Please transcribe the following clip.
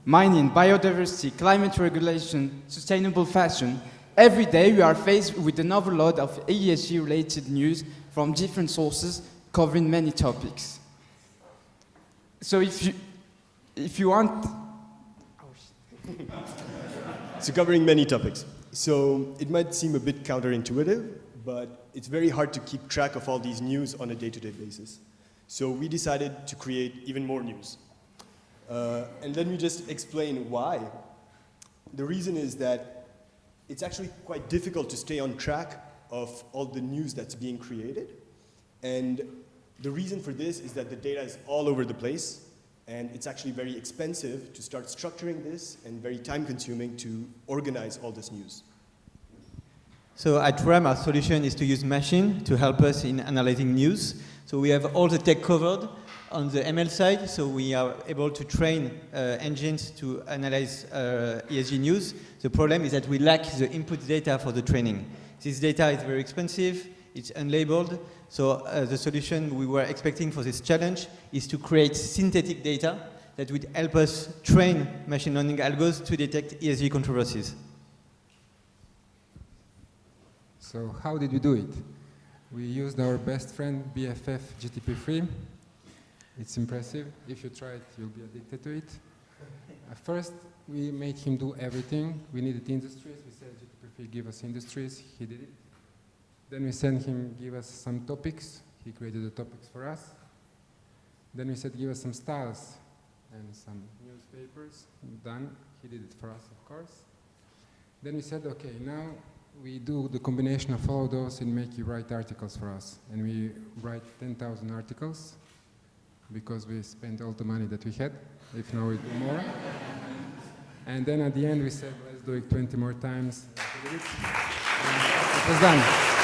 mining, biodiversity, climate regulation, sustainable fashion. Every day we are faced with an overload of ESG-related news from different sources covering many topics. So if you want... So covering many topics. So it might seem a bit counterintuitive, but it's very hard to keep track of all these news on a day-to-day basis. So we decided to create even more news. And let me just explain why. The reason is that it's actually quite difficult to stay on track of all the news that's being created. And the reason for this is that the data is all over the place, and it's actually very expensive to start structuring this and very time-consuming to organize all this news. So at RAM, our solution is to use machine to help us in analyzing news. So we have all the tech covered on the ML side, so we are able to train engines to analyze ESG news. The problem is that we lack the input data for the training. This data is very expensive, it's unlabeled, so the solution we were expecting for this challenge is to create synthetic data that would help us train machine learning algos to detect ESG controversies. So how did we do it? We used our best friend BFF GTP3. It's impressive. If you try it, you'll be addicted to it. First, we made him do everything. We needed industries. We said GTP3 give us industries. He did it. Then we sent him give us some topics. He created the topics for us. Then we said give us some styles and some newspapers. Done. He did it for us, of course. Then we said, okay, now we do the combination of all those and make you write articles for us. And we write 10,000 articles because we spent all the money that we had. If now we do more. And then at the end we said, let's do it 20 more times. And it was done.